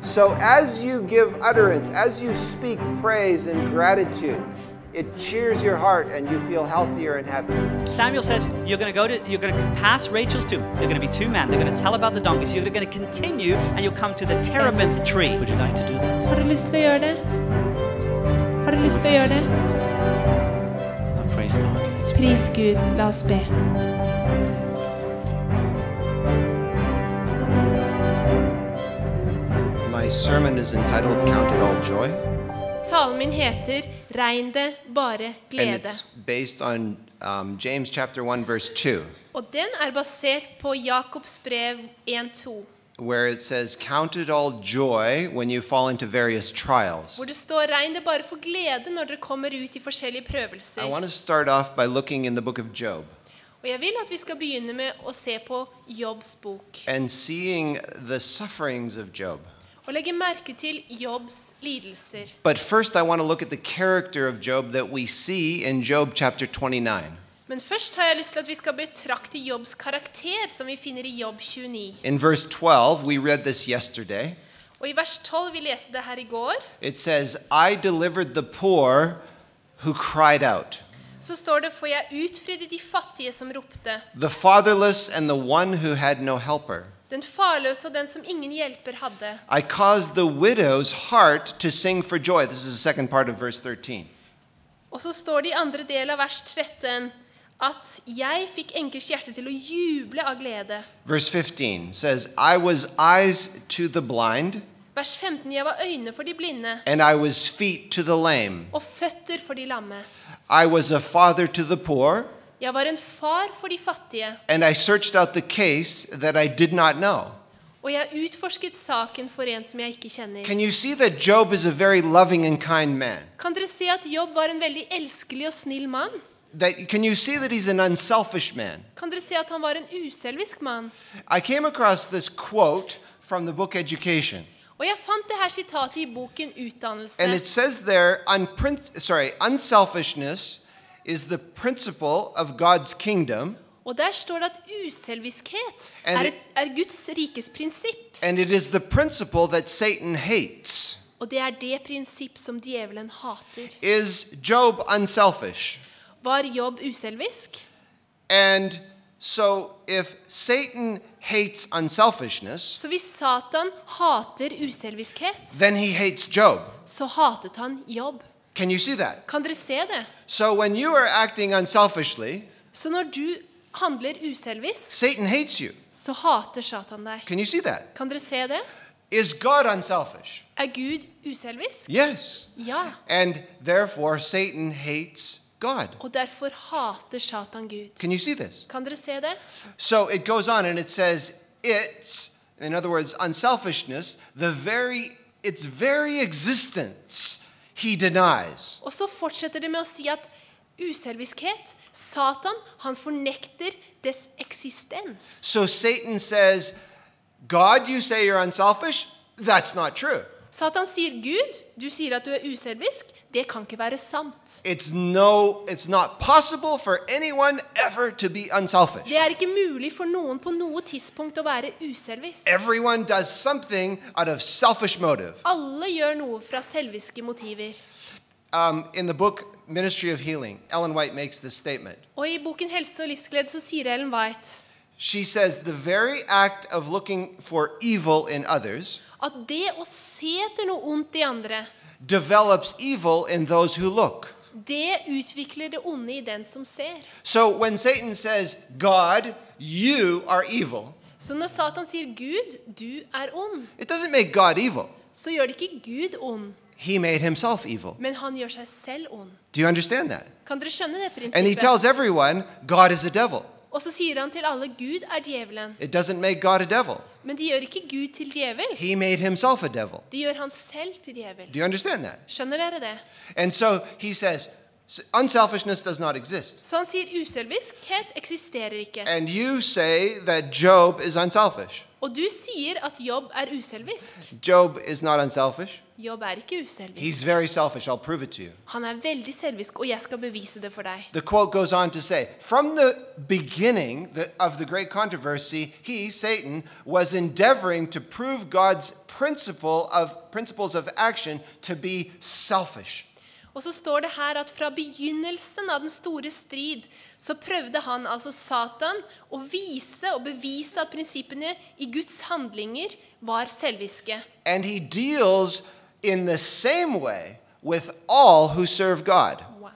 So as you give utterance, as you speak praise and gratitude, it cheers your heart and you feel healthier and happier. Samuel says, you're going to pass Rachel's tomb. There are going to be two men. They're going to tell about the donkeys. You're going to continue and you'll come to the terebinth tree. Would you like to do that? Har du lyst til å gjøre det? Har du lyst til å gjøre det? Now praise God. Let's pray. Pris Gud, la oss be. My sermon is entitled Count It All Joy, Talen min heter Regn det bare and glede. it's based on James chapter 1 verse 2, Og den basert på Jakobs brev 1:2, where it says, Count it all joy when you fall into various trials. hvor det står regn det bare for glede når dere kommer ut i forskjellige I prøvelser. want to start off by looking in the book of Job Og jeg vil at vi skal begynne med å se på Jobs bok. and seeing the sufferings of Job. Og legge merke til Jobs lidelser. But first I want to look at the character of Job that we see in Job chapter 29. Men først har jeg lyst til at vi skal betrakte Jobs karakter som vi finner i Jobb 29. In verse 12, we read this yesterday. Og i vers 12, vi leste det her i går, It says, I delivered the poor who cried out, så står det, for jeg utfridde de fattige som ropte, the fatherless and the one who had no helper. den farløse og den som ingen hjelper hadde. I caused the widow's heart to sing for joy. This is the second part of verse 13. Og så står det i andre del av vers 13, at jeg fikk enkers hjerte til å juble av glede. Verse 15 says, I was eyes to the blind, Vers 15, jeg var øyne for de blinde, and I was feet to the lame. og føtter for de lamme. I was a father to the poor, Jeg var en far for de fattige, and I searched out the case that I did not know. og jeg utforsket saken for en som jeg ikke kjenner. Can you see that Job is a very loving and kind man? Kan dere se at Jobb var en veldig elskelig og snill mann? Can you see that he's an unselfish man? Kan dere se at han var en uselvisk mann? I came across this quote from the book Education, Og jeg fant det her sitatet i boken Utdannelse. and it says there, unselfishness is the principle of God's kingdom, Og der står det at uselviskhet And er Guds rikes prinsipp. and it is the principle that Satan hates. Og det er det prinsipp som djevelen hater. Is Job unselfish? Var Jobb uselvisk? And so if Satan hates unselfishness, Så hvis Satan hater uselviskhet, then he hates Job. så hatet han Jobb. Can you see that? Kan dere se det? So when you are acting unselfishly, Så når du handler uselvisk, Satan hates you. så hater Satan deg. Can you see that? Kan dere se det? Is God unselfish? Er Gud uselvisk? Yes. Ja. And therefore Satan hates God. Og derfor hater Satan Gud. Can you see this? Kan dere se det? So it goes on and it says it's, in other words, unselfishness, its very existence he denies. Og så fortsetter det med å si at uselviskhet, Satan, han fornekter dess eksistens. So Satan says, God, you say you're unselfish? That's not true. Satan sier, Gud, du sier at du er uselvisk. Det kan ikke være sant. It's not possible for anyone ever to be unselfish. Det er ikke mulig for noen på noe tidspunkt å være uselvisk. Everyone does something out of selfish motive. Alle gjør noe fra selviske motiver. In the book Ministry of Healing, Ellen White makes this statement. Og i boken Helse og livsglede så sier Ellen White She says the very act of looking for evil in others at det å se etter noe ondt i andre, develops evil in those who look. det utvikler det onde i den som ser. So when Satan says, God, you are evil, Så når Satan sier, Gud, du er ond, it doesn't make God evil. så gjør det ikke Gud ond, He made himself evil. men han gjør seg selv ond. Do you understand that? Kan dere skjønne det And he prinsippet? tells everyone, God is a devil. Og så sier han til alle, Gud er djevelen. It doesn't make God a devil. Men de gjør ikke Gud til djevel. He made himself a devil. De gjør han selv til djevel. Do you understand that? Skjønner dere det? And so he says, unselfishness does not exist. Så han sier uselviskhet eksisterer ikke. And you say that Job is unselfish. Og du sier at Jobb er uselvisk. Job is not unselfish. Jobb er ikke uselvisk. He's very selfish. I'll prove it to you. Han er veldig selvisk, og jeg skal bevise det for deg. The quote goes on to say, from the beginning of the great controversy, he, Satan, was endeavoring to prove God's principles of action to be selfish. Og så står det her at fra begynnelsen av den store strid, så prøvde han, altså Satan, å vise og bevise at prinsippene i Guds handlinger var selviske. And he deals in the same way with all who serve God. Wow.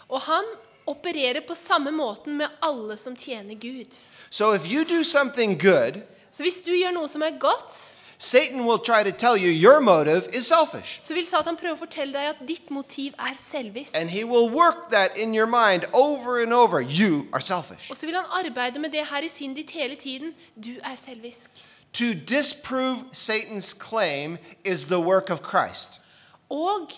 Og han opererer på samme måten med alle som tjener Gud. So if you do something good, Så hvis du gjør noe som er godt, Satan will try to tell you your motive is selfish. så vil Satan prøve å fortelle deg at ditt motiv er selvisk. And he will work that in your mind over and over. You are selfish. Og så vil han arbeide med det her i sinnet ditt hele tiden. Du er selvisk. To disprove Satan's claim is the work of Christ. Og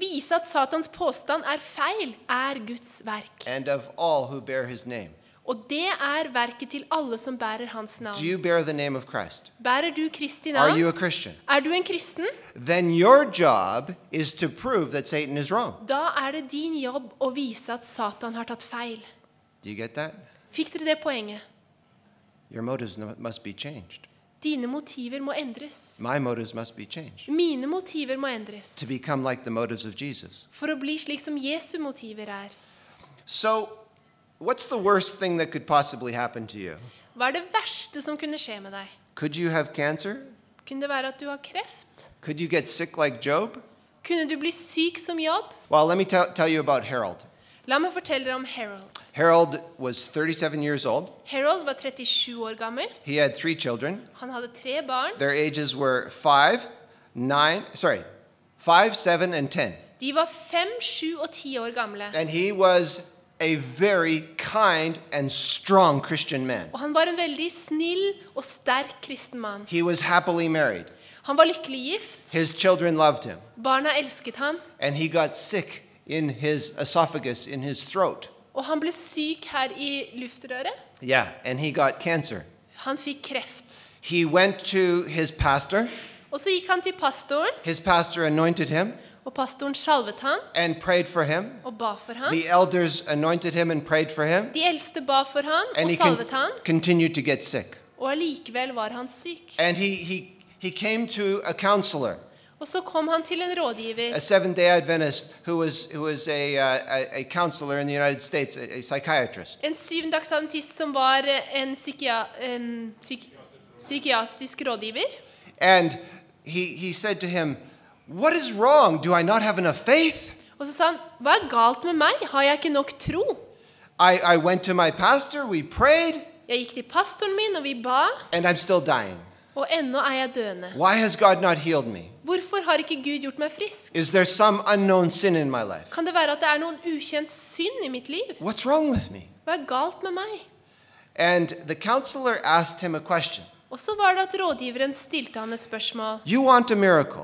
vise at Satans påstand er feil, er Guds verk. And of all who bear his name. Og det er verket til alle som bærer hans navn. Do you bear the name of Christ? Bærer du Kristi Are navn? you a Christian? Er du en kristen? Then your job is to prove that Satan is wrong. Da er det din jobb å vise at Satan har tatt feil. Do you get that? Fikk dere det poenget? Your motives must be changed. Dine motiver må endres. My motives must be changed Mine motiver må endres. to become like the motives of Jesus. For å bli slik som Jesu motiver er. So, what's the worst thing that could possibly happen to you? Hva er det verste som kunne skje med deg? Could you have cancer? Kunne det være at du har kreft? Could you get sick like Job? Kunne du bli syk som Jobb? Well, let me tell you about Harold. La meg fortelle dere om Harold. Harold was 37 years old. Harold var 37 år gammel. He had 3 children. Han hadde 3 barn. Their ages were 5, 7, and 10. De var 5, 7 og 10 år gamle. And he was a very kind and strong Christian man. Og han var en veldig snill og sterk kristen mann. He was happily married. Han var lykkelig gift. His children loved him. Barna elsket han. And he got sick in his esophagus, in his throat. Og han ble syk her i luftrøret. Yeah, and he got cancer. Han fikk kreft. He went to his pastor. Og så gikk han til pastoren, His pastor anointed him og pastoren salvet han and prayed for him. og ba for han. The elders anointed him and prayed for him. De eldste ba for han And og he salvet han, continued to get sick. og allikevel var han syk. And he came to a counselor, Og så kom han til en rådgiver, a Seventh-day Adventist who was a counselor in the United States, a psychiatrist. en syvendagsadventist som var en psykiatrisk rådgiver. And he said to him, "What is wrong? Do I not have enough faith? Og så sa han, hva er galt med meg? Har jeg ikke nok tro? I went to my pastor, we prayed, Jeg gikk til pastoren min, og vi ba, and I'm still dying. og ennå er jeg døende. Why has God not healed me? Hvorfor har ikke Gud gjort meg frisk? Is there some unknown sin in my life? Kan det være at det er noen ukjent synd i mitt liv? What's wrong with me?" Hva er galt med meg? And the counselor asked him a question. Og så var det at rådgiveren stilte han et spørsmål. You want a miracle.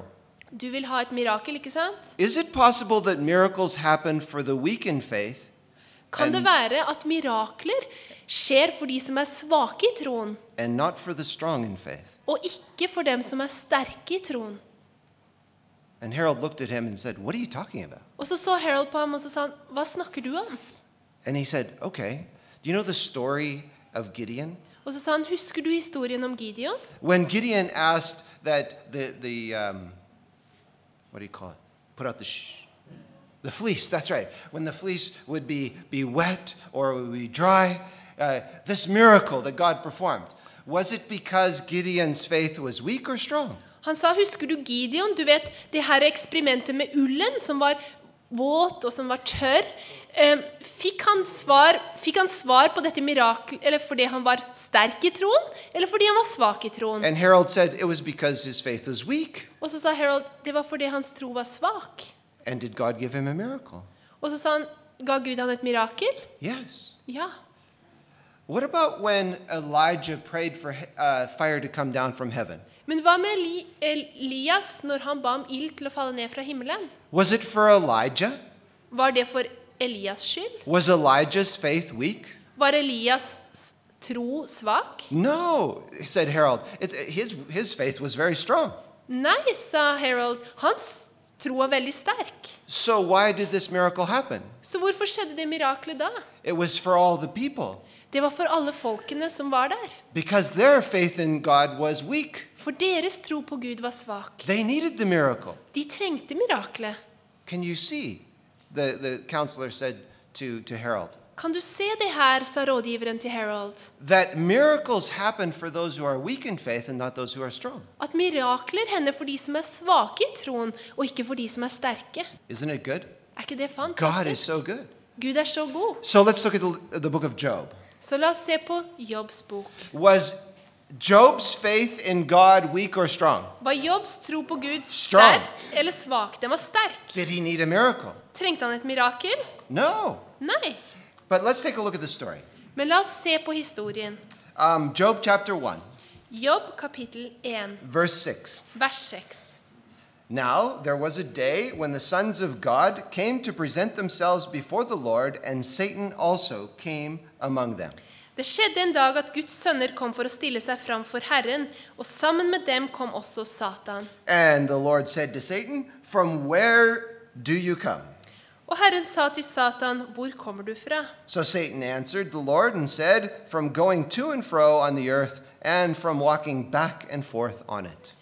Du vil ha et mirakel, ikke sant? Is it possible that miracles happen for the weak in faith Kan det være at mirakler skjer for de som er svake i troen, and not for the strong in faith? og ikke for dem som er sterke i troen? And Harold looked at him and said, "What are you talking about?" Og så Harold på ham, og så sa han, hva snakker du om? And he said, "Okay, do you know the story of Gideon? Og så sa han, husker du historien om Gideon? When Gideon asked that what do you call it? Put out the fleece, that's right. When the fleece would be wet or would be dry, this miracle that God performed, was it because Gideon's faith was weak or strong? Han sa, husker du Gideon? Du vet, det her eksperimentet med ullen, som var våt og som var tørr. Fikk han svar på dette mirakel, eller fordi han var sterk i troen, eller fordi han var svak i troen? And Harold said it was because his faith was weak. Og så sa Harold, det var fordi hans tro var svak. And did God give him a miracle? Og så sa han, ga Gud han et mirakel? Yes. Ja. What about when Elijah prayed for fire to come down from heaven? Men hva med Elias når han ba om ild til å falle ned fra himmelen? Was it for Elijah? Var det for Elias skyld? Was Elijah's faith weak? Var Elias tro svak? No, said Harold. His faith was very strong. Nei, sa Harold. Hans tro var veldig sterk. So why did this miracle happen? Så hvorfor skjedde det miraklet da? It was for all the people. Det var for alle folkene som var der. because their faith in God was weak. For deres tro på Gud var svak. They needed the miracle. De trengte miraklet. Can you see? The counselor said to Harold, Kan du se det her, sa rådgiveren til Harold, that miracles happen for those who are weak in faith and not those who are strong. at mirakler hender for de som svake i troen, og ikke for de som sterke. Isn't it good? Ikke det God is fantastisk? so good. Gud så god. So let's look at the book of Job. Så la oss se på Jobbs bok. Was Job's faith in God weak or strong? Var Jobbs tro på Gud Strong. sterk eller svak? Den var sterk. Did he need a miracle? Trengte han et mirakel? No. Nei. But let's take a look at the story. Men la oss se på historien. Job chapter 1, Jobb kapittel 1, verse 6. vers 6. Now there was a day when the sons of God came to present themselves before the Lord, and Satan also came among them. Det skjedde en dag at Guds sønner kom for å stille seg fram for Herren, og sammen med dem kom også Satan. And the Lord said to Satan, "From where do you come?" Og Herren sa til Satan, hvor kommer du fra? So Satan answered the Lord and said, "From going to and fro on the earth, and from walking back and forth on it."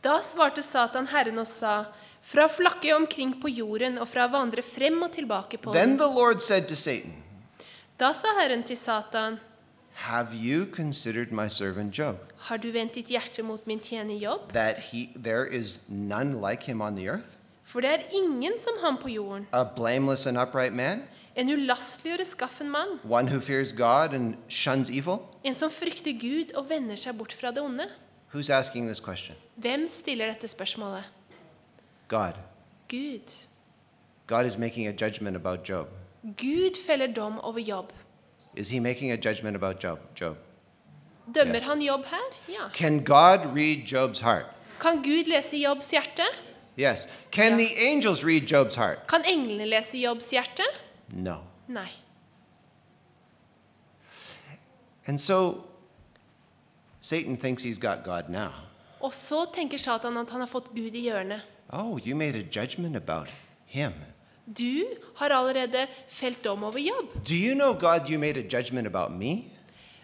Da svarte Satan Herren og sa, fra å flakke omkring på jorden og fra å vandre frem og tilbake på Then den. the Lord said to Satan, Da sa Herren til Satan, "Have you considered my servant Job, har du vendt ditt hjerte mot min tjener Jobb? that there is none like him on the earth, For det ingen som han på jorden, a blameless and upright man, en ulastelig og reskaffen mann, one who fears God and shuns evil?" en som frykter Gud og vender seg bort fra det onde? Who's asking this question? Hvem stiller dette spørsmålet? God. Gud. God is making a judgment about Job. Gud feller dom over Jobb. Is he making a judgment about Job? Dømmer Yes. han Jobb her? Ja. Can God read Job's heart? Kan Gud lese Jobbs hjerte? Yes. Can Yeah. the angels read Job's heart? Kan englene lese Jobbs hjerte? No. Nei. And so Satan thinks he's got God now. Og så tenker Satan at han har fått Gud i hjørnet. Oh, you made a judgment about him. Du har allerede felt dom over Jobb. Do you know, God, you made a judgment about me?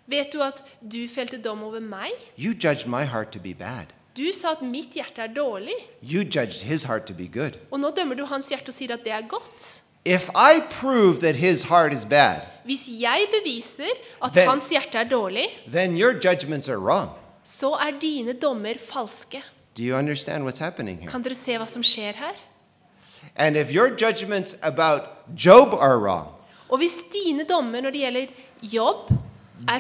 Vet du at du felte dom over meg? You judged my heart to be bad. Du sa at mitt hjerte dårlig. You judged his heart to be good. Og nå dømmer du hans hjerte og sier at det godt. If I prove that his heart is bad, Hvis jeg beviser at Then- hans hjerte dårlig, then your judgments are wrong. så dine dommer falske. Do you understand what's happening here? Kan dere se hva som skjer her? And if your judgments about Job are wrong, Og hvis dine dommer når det gjelder Jobb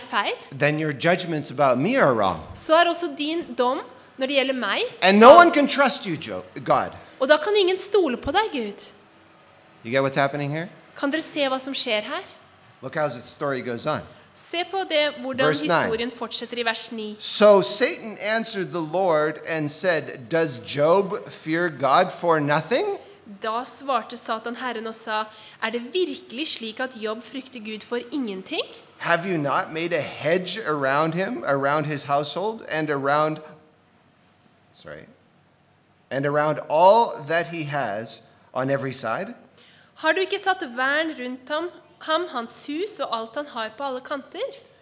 feil, then your judgments about me are wrong. så også din dom når det gjelder meg And no one falsk. can trust you, God. Og da kan ingen stole på deg, Gud. You get what's happening here? Kan dere se hva som skjer her? Look how the story goes on. Se på det, hvordan Verse 9. historien fortsetter i vers 9. So Satan answered the Lord and said, "Does Job fear God for nothing?" Da svarte Satan Herren og sa, det virkelig slik at Jobb frykter Gud for ingenting? Have you not made a hedge around him, around his household, and around all that he has on every side? Har du ikke satt vern rundt ham, hans hus og alt han har på alle kanter?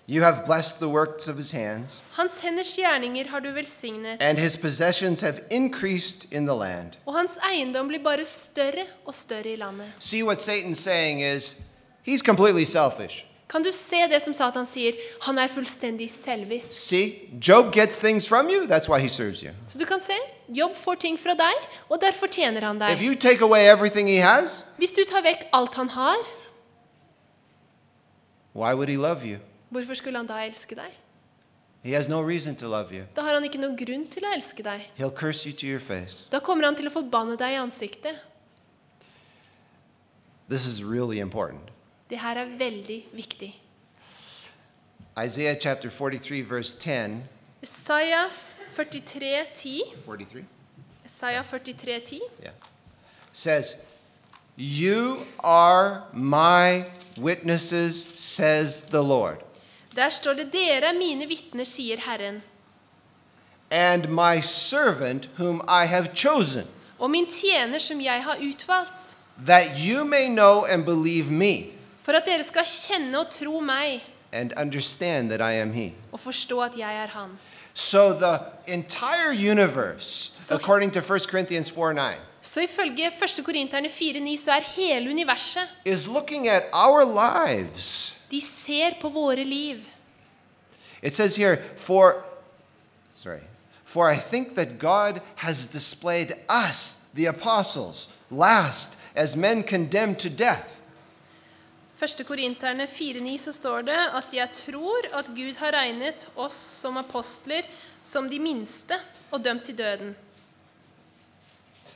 You have blessed the works of his hands, Hans henders gjerninger har du velsignet, and his possessions have increased in the land. og hans eiendom blir bare større og større i landet. See, what Satan's saying is, he's completely selfish. Kan du se det som Satan sier? Han fullstendig selvisk. See, Job gets things from you, that's why he serves you. Så du kan se, Jobb får ting fra deg, og derfor tjener han If deg. you take away everything he has, Hvis du tar vekk alt han har, why would he love you? hvorfor skulle han da elske deg? He has no reason to love you. Da har han ikke noen grunn til å elske deg. He'll curse you to your face. Da kommer han til å forbanne deg i ansiktet. This is really important. Det her veldig viktig. Isaiah chapter 43, verse 10. Isaiah 43:10. 43? Isaiah 43:10. Yeah. Says, "You are my witnesses, says the Lord, Der står det, dere mine vitner, sier Herren, and my servant whom I have chosen, og min tjener som jeg har utvalgt, that you may know and believe me, for at dere skal kjenne og tro meg, and understand that I am He. og forstå at jeg er han. So the entire universe, according to 1 Corinthians 4:9, Så ifølge 1. Korinterne 4,9 så er hele universet, is looking at our lives. de ser på våre liv. It says here, for I think that God has displayed us, the apostles, last as men condemned to death. 1. Korinterne 4,9 så står det at jeg tror at Gud har regnet oss som apostler som de minste og dømt til døden.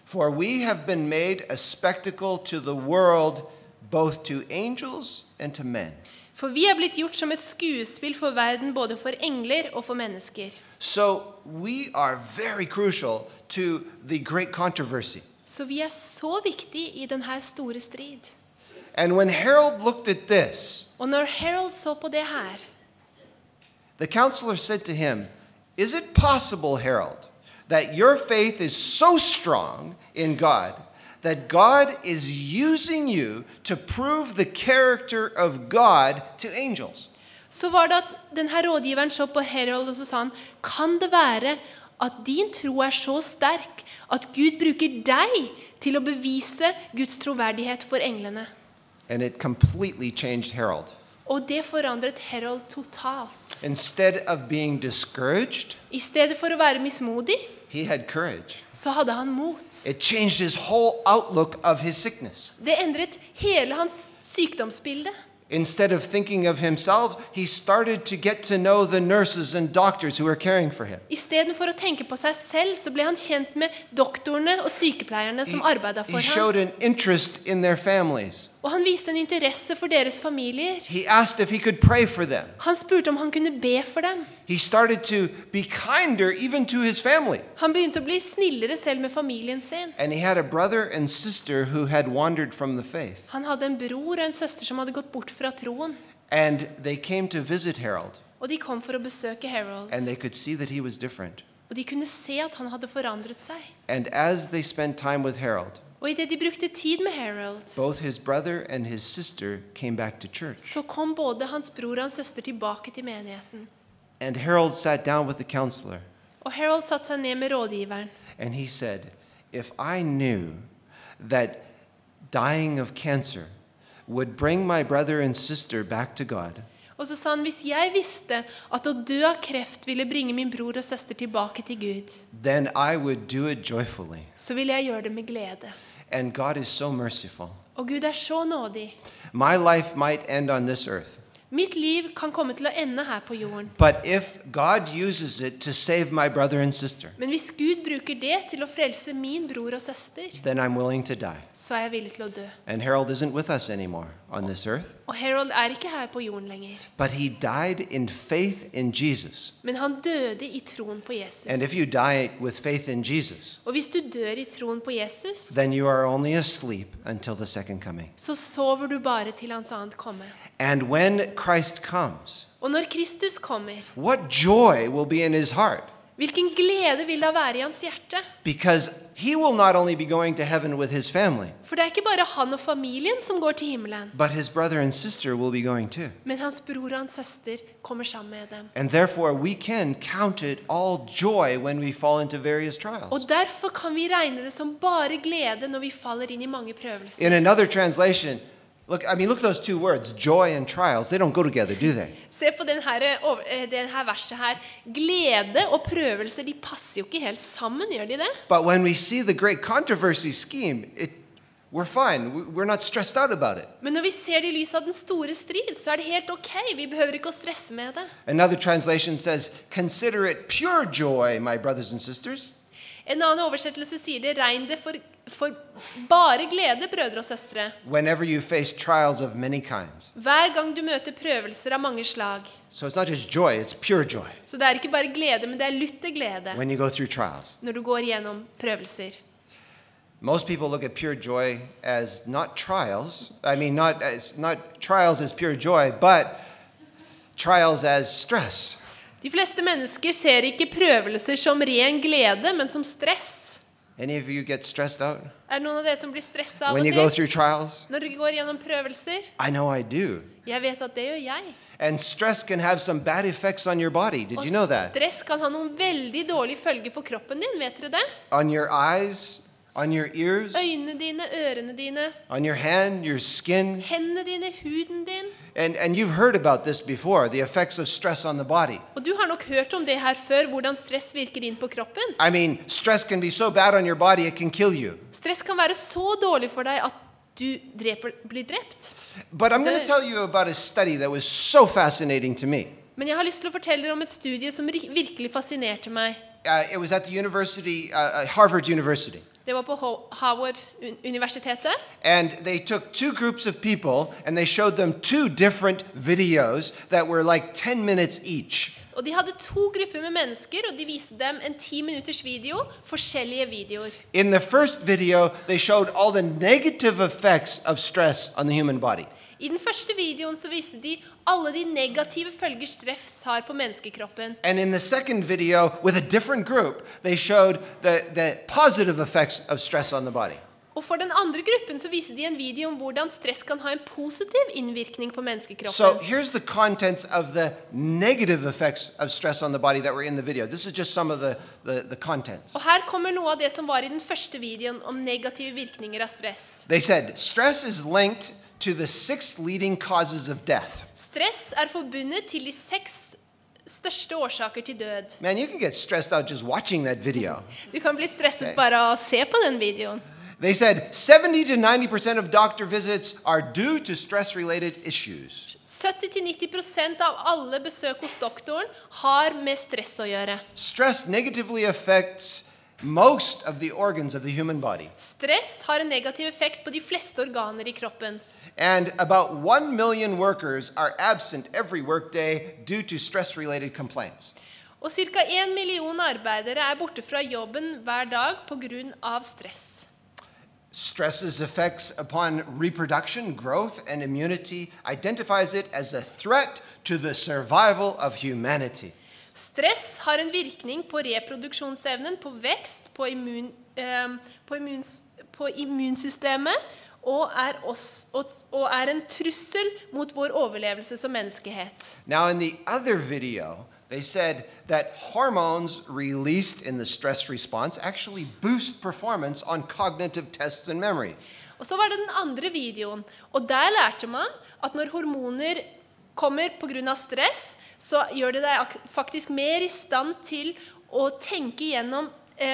For we have been made a spectacle to the world, both to angels and to men. For vi er blitt gjort som et skuespill for verden, både for engler og for mennesker. So we are very crucial to the great controversy. Så vi er så viktige i denne store strid. And when Harold looked at this, Og når Harold så på det her, the counselor said to him, "Is it possible, Harold, that your faith is so strong in God that God is using you to prove the character of God to angels?" så var det at denne rådgiveren så på Harold og så sa han, kan det være at din tro er så sterk at Gud bruker deg til å bevise Guds troverdighet for englene? And it completely changed Harold. Og det forandret Harold totalt. Instead of being discouraged, I stedet for å være mismodig, he had courage. så hadde han mot. It changed his whole outlook of his sickness. Det endret hele hans sykdomsbilde. Instead of thinking of himself, he started to get to know the nurses and doctors who were caring for him. I stedet for å tenke på seg selv, så ble han kjent med doktorene og sykepleierne som arbeidet for He showed ham. an interest in their families. Og han viste en interesse for deres familier. He asked if he could pray for them. Han spurte om han kunne be for dem. He started to be kinder even to his family. Han begynte å bli snillere selv med familien sin. And he had a brother and sister who had wandered from the faith. Han hadde en bror og en søster som hadde gått bort fra troen. And they came to visit Harold. Og de kom for å besøke Harold. And they could see that he was different. Og de kunne se at han hadde forandret seg. And as they spent time with Harold, Og i det de brukte tid med Harold, both his brother and his sister came back to church. så kom både hans bror og hans søster tilbake til menigheten. And Harold sat down with the counselor. Og Harold satte seg ned med rådgiveren. And he said, if I knew that dying of cancer would bring my brother and sister back to God, Og så sa han, hvis jeg visste at å dø av kreft ville bringe min bror og søster tilbake til Gud, then I would do it joyfully. så ville jeg gjøre det med glede. And God is so merciful. Og Gud er så nådig. My life might end on this earth, Mitt liv kan komme til å ende her på jorden. but if God uses it to save my brother and sister, Men hvis Gud bruker det til å frelse min bror og søster, then I'm willing to die. så er jeg villig til å dø. And Harold isn't with us anymore on this earth, Og Harold er ikke her på jorden lenger. but he died in faith in Jesus. Men han døde i troen på Jesus. And if you die with faith in Jesus, Og hvis du dør i troen på Jesus, then you are only asleep until the second coming. så sover du bare til hans annet komme. And when Christ comes, Og når Kristus kommer, what joy will be in his heart? hvilken glede vil det være i hans hjerte? Because he will not only be going to heaven with his family, For det er ikke bare han og familien som går til himmelen, but his brother and sister will be going too. men hans bror og hans søster kommer sammen med dem. And therefore, we can count it all joy when we fall into various trials. Og derfor kan vi regne det som bare glede når vi faller inn i mange prøvelser. In another translation, look at those two words, joy and trials. They don't go together, do they? Se på den her verset her. Glede og prøvelser, de passer jo ikke helt sammen, gjør de det? But when we see the great controversy scheme, we're fine. We're not stressed out about it. Men når vi ser det i lys av den store strid, så er det helt ok. Vi behøver ikke å stresse med det. Another translation says, consider it pure joy, my brothers and sisters. En annen oversettelse sier det, regn det for bare glede, brødre og søstre. Whenever you face trials of many kinds. Hver gang du møter prøvelser av mange slag. So it's not just joy, it's pure joy Så det er ikke bare glede, men det er lutter glede when you go through trials. når du går gjennom prøvelser. Most people look at pure joy as not trials. I mean, not trials as pure joy, but trials as stress. De fleste mennesker ser ikke prøvelser som ren glede, men som stress. Any of you get stressed out Det noen av dere som blir stresset av when og you go til? through trials? Når dere går gjennom prøvelser? I know I do. Jeg vet at det gjør jeg. And stress can have some bad effects on your body. Did Og you know that? stress kan ha noen veldig dårlige følger for kroppen din, vet dere det? On your eyes, on your ears, Øynene dine, ørene dine, on your hand, your skin. hendene dine, huden din. And you've heard about this before, the effects of stress on the body. Og du har nok hørt om det her før, hvordan stress virker inn på kroppen. I mean, stress can be so bad on your body, it can kill you. Stress kan være så dårlig for deg at du blir drept. But I'm going to tell you about a study that was so fascinating to me. Men jeg har lyst til å fortelle dere om et studie som virkelig fascinerte meg. It was at the university, Harvard University. Det var på Harvard-universitetet. And they took two groups of people and they showed them two different videos that were like 10 minutes each. Og de hadde to grupper med mennesker, og de viste dem en 10 minutters video, forskjellige videoer. In the first video, they showed all the negative effects of stress on the human body. I den første videoen så viste de alle de negative følger stress har på menneskekroppen. And in the second video, with a different group, they showed the positive effects of stress on the body. Og for den andre gruppen så viste de en video om hvordan stress kan ha en positiv innvirkning på menneskekroppen. So here's the contents of the negative effects of stress on the body that were in the video. This is just some of the contents. Og her kommer noe av det som var i den første videoen om negative virkninger av stress. They said, stress is linked to the 6 leading causes of death. Stress forbundet til de 6 største årsaker til død. Man, you can get stressed out just watching that video. Du kan bli stresset bare av å se på den videoen. They said 70 to 90% of doctor visits are due to stress-related issues. 70-90% av alle besøk hos doktoren har med stress å gjøre. Stress negatively affects most of the organs of the human body. Stress har en negativ effekt på de fleste organer i kroppen. And about 1 million workers are absent every workday due to stress-related complaints. Og ca. 1 million arbeidere borte fra jobben hver dag på grunn av stress. Stress's effects upon reproduction, growth, and immunity identifies it as a threat to the survival of humanity. Stress har en virkning på reproduksjonsevnen, på vekst, på immunsystemet, og en trussel mot vår overlevelse som menneskehet. Now in the other video, they said that hormones released in the stress response actually boost performance on cognitive tests and memory. Og så var det den andre videoen, og der lærte man at når hormoner kommer på grunn av stress, så gjør det deg faktisk mer i stand til å tenke gjennom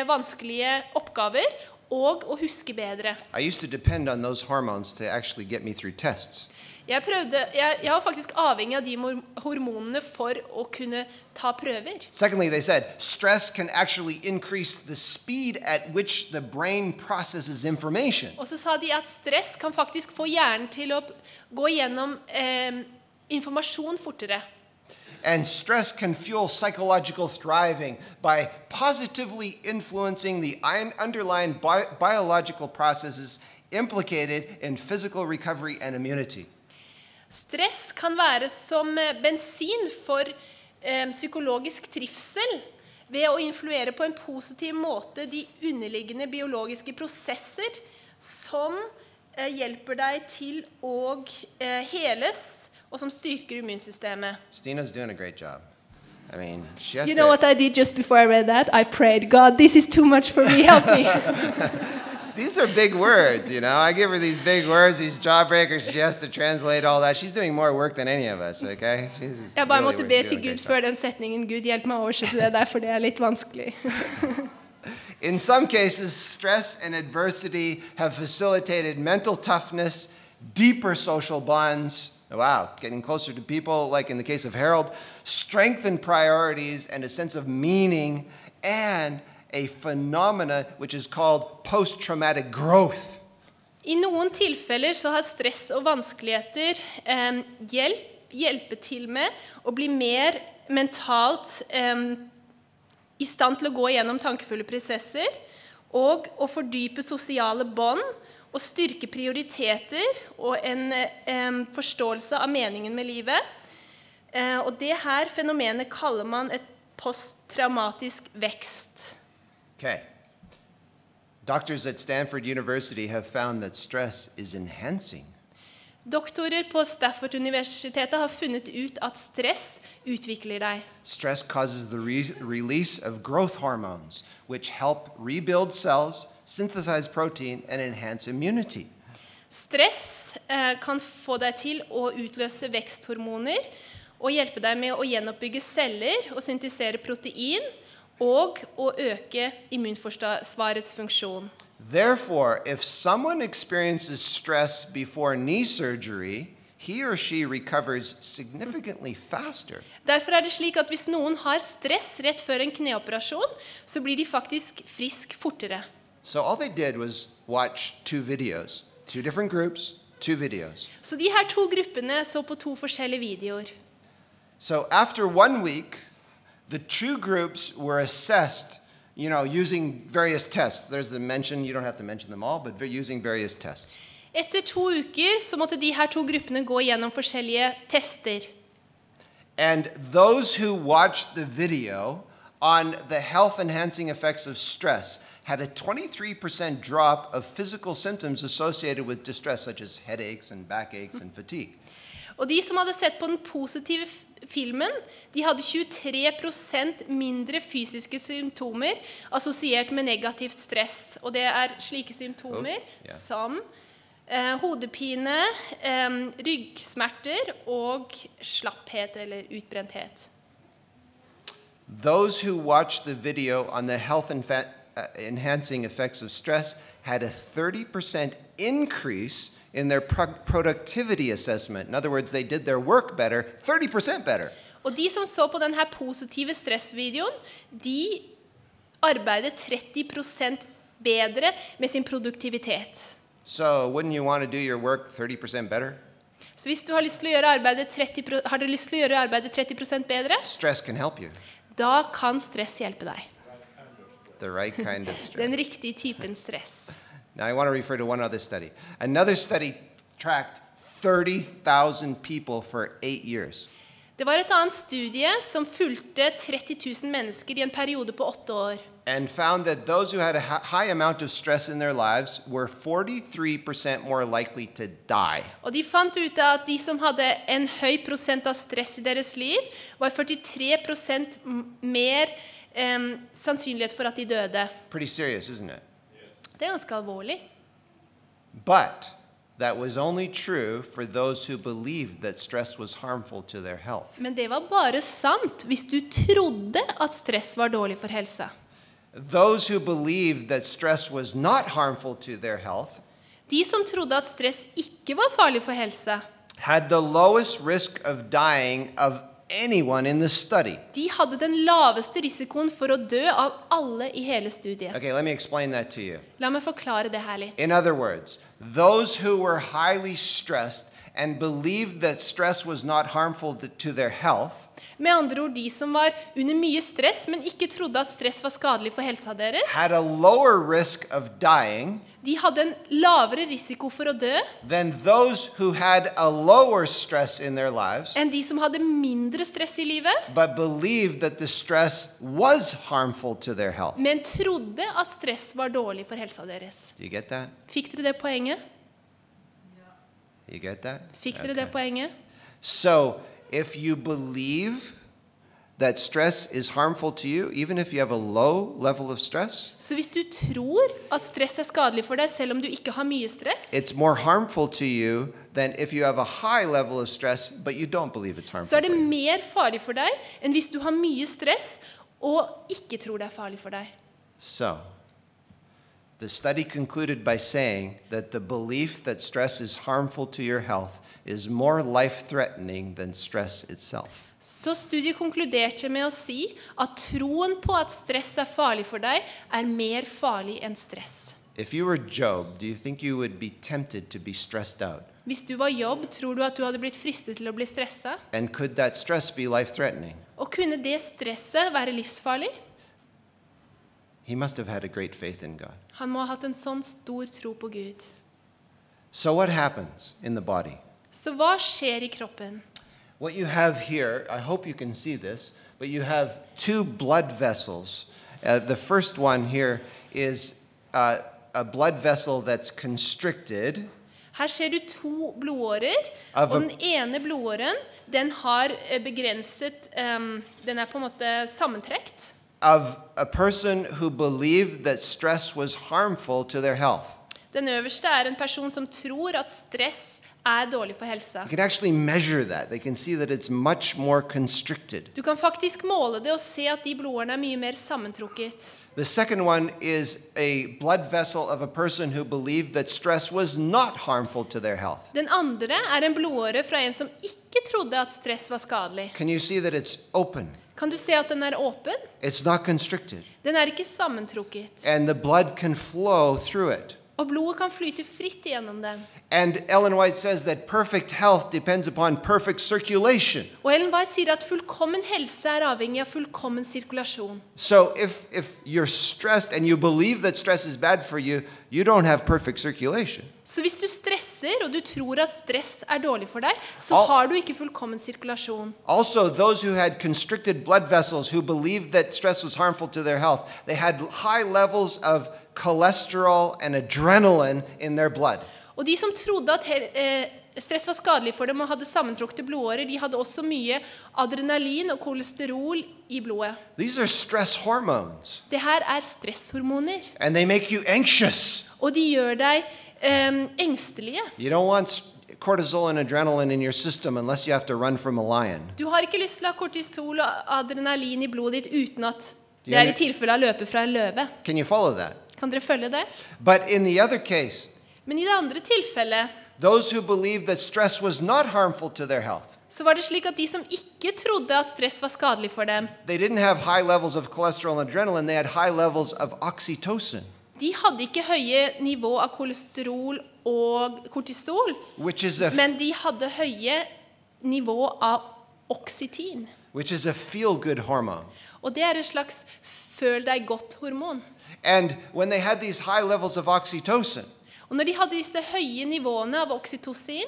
vanskelige oppgaver og å huske bedre. I used to depend on those hormones to actually get me through tests. Jeg var faktisk avhengig av de hormonene for å kunne ta prøver. Secondly, they said stress can actually increase the speed at which the brain processes information. Og så sa de at stress kan faktisk få hjernen til å gå gjennom informasjon fortere. And stress can fuel psychological thriving by positively influencing the underlying biological processes implicated in physical recovery and immunity. Stress kan være som bensin for psykologisk trivsel ved å influere på en positiv måte de underliggende biologiske prosesser som hjelper deg til å heles og som styrker immunsystemet. Stina's doing a great job. I mean, she has You know what I did just before I read that? I prayed, God, this is too much for me, help me. These are big words, you know. I give her these big words, these jawbreakers. She has to translate all that. She's doing more work than any of us, okay? Jeg bare måtte be til Gud før den setningen. Gud, hjelp meg å oversette det der, for det litt vanskelig. In some cases, stress and adversity have facilitated mental toughness, deeper social bonds, wow, getting closer to people, like in the case of Harold, strengthened priorities and a sense of meaning, and a phenomena which is called post-traumatic growth. I noen tilfeller så har stress og vanskeligheter hjulpet til med å bli mer mentalt i stand til å gå gjennom tankefulle prosesser, og å fordype sosiale bånd, og styrke prioriteter og en forståelse av meningen med livet. Og det her fenomenet kaller man et posttraumatisk vekst. Okay. Doctors at Stanford University have found that stress is enhancing. Doktorer på Stafford-universitetet har funnet ut at stress utvikler deg. Stress causes the release of growth hormones, which help rebuild cells, synthesize protein, and enhance immunity. Stress kan få deg til å utløse veksthormoner og hjelpe deg med å gjenoppbygge celler og syntesere protein og å øke immunforsvarets funksjon. Therefore, if someone experiences stress before knee surgery, he or she recovers significantly faster. Derfor det slik at hvis noen har stress rett før en kneoperasjon, så blir de faktisk frisk fortere. So all they did was watch 2 videos, 2 different groups, 2 videos. Så de her 2 gruppene så på 2 forskjellige videoer. So after 1 week, the 2 groups were assessed, using various tests. There's the mention, you don't have to mention them all, but using various tests. Etter 2 uker så måtte de her 2 gruppene gå gjennom forskjellige tester. And those who watched the video on the health-enhancing effects of stress had a 23% drop of physical symptoms associated with distress, such as headaches and backaches and fatigue. Og de som hadde sett på den positive filmen, de hadde 23% mindre fysiske symptomer assosiert med negativt stress. Og det slike symptomer som hodepine, ryggsmerter og slapphet eller utbrenthet. Those who watched the video on the health-enhancing effects of stress had a 30% increase in their productivity assessment. In other words, they did their work better, 30% better. Og de som så på denne positive stressvideoen, de arbeidet 30% bedre med sin produktivitet. So wouldn't you want to do your work 30% better? Så hvis du har lyst til å gjøre arbeidet 30% bedre, Stress can help you. da kan stress hjelpe deg. The right kind of stress. Den riktige typen stress. Now I want to refer to one other study. Another study tracked 30,000 people for 8 years. Det var et annet studie som fulgte 30 000 mennesker i en periode på 8 år. And found that those who had a high amount of stress in their lives were 43% more likely to die. Og de fant ut at de som hadde en høy prosent av stress i deres liv, var 43% mer sannsynlighet for at de døde. Pretty serious, isn't it? Det ganske alvorlig. But that was only true for those who believed that stress was harmful to their health. Men det var bare sant hvis du trodde at stress var dårlig for helsa. Those who believed that stress was not harmful to their health De som trodde at stress ikke var farlig for helsa, had the lowest risk of dying of anyone in the study. de hadde den laveste risikoen for å dø av alle i hele studiet. Okay, let me explain that to you. La meg forklare det her litt. In other words, those who were highly stressed and believed that stress was not harmful to their health Med andre ord, de som var under mye stress, men ikke trodde at stress var skadelig for helsa deres, had a lower risk of dying de hadde en lavere risiko for å dø than those who had a lower stress in their lives enn de som hadde mindre stress i livet, but believed that the stress was harmful to their health. men trodde at stress var dårlig for helsa deres. Do you get that? Fikk dere det poenget? You get that? Fikk dere det poenget? So, if you believe that stress is harmful to you, even if you have a low level of stress, Så hvis du tror at stress skadelig for deg, selv om du ikke har mye stress, it's more harmful to you than if you have a high level of stress, but you don't believe it's harmful så det for you. mer farlig for deg enn hvis du har mye stress og ikke tror det farlig for deg. So, the study concluded by saying that the belief that stress is harmful to your health is more life-threatening than stress itself. Så studiet konkluderte med å si at troen på at stress farlig for deg mer farlig enn stress. If you were Job, do you think you would be tempted to be stressed out? Hvis du var Jobb, tror du at du hadde blitt fristet til å bli stresset? And could that stress be life-threatening? Og kunne det stresset være livsfarlig? He must have had a great faith in God. Han må ha hatt en sånn stor tro på Gud. So what happens in the body? Så hva skjer i kroppen? What you have here, I hope you can see this, but you have 2 blood vessels. The first one here is a blood vessel that's constricted Her ser du to blodårer, Av- og den ene blodåren, den har begrenset, den på en måte sammentrekt. of a person who believed that stress was harmful to their health. Den øverste en person som tror at stress dårlig for helsa. You can actually measure that. They can see that it's much more constricted. Du kan faktisk måle det og se at de blodårene mye mer sammentrukket. The second one is a blood vessel of a person who believed that stress was not harmful to their health. Den andre en blodåre fra en som ikke trodde at stress var skadelig. Can you see that it's open? Kan du se at den åpen? It's not constricted. Den ikke sammentrukket. And the blood can flow through it. Og blodet kan flyte fritt gjennom den. And Ellen White says that perfect health depends upon perfect circulation. Og Ellen White sier at fullkommen helse avhengig av fullkommen sirkulasjon. So if you're stressed and you believe that stress is bad for you, you don't have perfect circulation. Så hvis du stresser og du tror at stress dårlig for deg, så Al- har du ikke fullkommen sirkulasjon. Also, those who had constricted blood vessels who believed that stress was harmful to their health, they had high levels of cholesterol and adrenaline in their blood. Og de som trodde at stress var skadelig for dem og hadde sammentrukte blodårer, de hadde også mye adrenalin og kolesterol i blodet. These are stress hormones, Det her stresshormoner, and they make you anxious. og de gjør deg engstelige. You don't want cortisol and adrenaline in your system unless you have to run from a lion. Du har ikke lyst til å ha kortisol og adrenalin i blodet ditt uten at det Ja, i tilfelle å løpe fra en løve. Can you follow that? Kan dere følge det? But in the other case, Men i det andre tilfellet those who believed that stress was not harmful to their health, så var det slik at de som ikke trodde at stress var skadelig for dem, they didn't have high levels of cholesterol and adrenaline, they had high levels of oxytocin, de hadde ikke høye nivå av kolesterol og kortisol, which is a men de hadde høye nivå av oksytin. feel-good hormone. Og det et slags føl deg godt hormon. And when they had these high levels of oxytocin, Og når de hadde disse høye nivåene av oksytocin,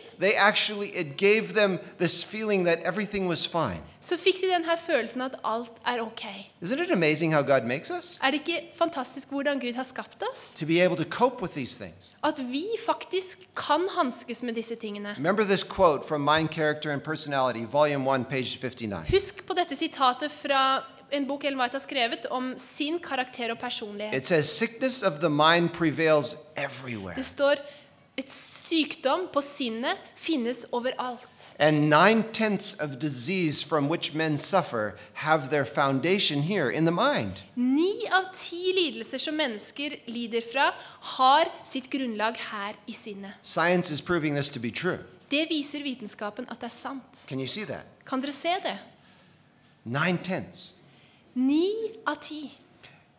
it gave them this feeling that everything was fine. så fikk de denne følelsen at alt ok. Isn't it amazing how God makes us? Det ikke fantastisk hvordan Gud har skapt oss? To be able to cope with these things. At vi faktisk kan hanskes med disse tingene. Remember this quote from Mind, Character and Personality, Volume 1, page 59. Husk på dette sitatet fra en bok Ellen White har skrevet om sin karakter og personlighet. It says, sickness of the mind prevails everywhere. Det står et sykdom på sinnet finnes overalt. And 9/10 of disease from which men suffer have their foundation here in the mind. 9 av 10 lidelser som mennesker lider fra, har sitt grunnlag her i sinnet. Science is proving this to be true. Det viser vitenskapen at det sant. Can you see that? Kan dere se det? 9/10. 9 av 10.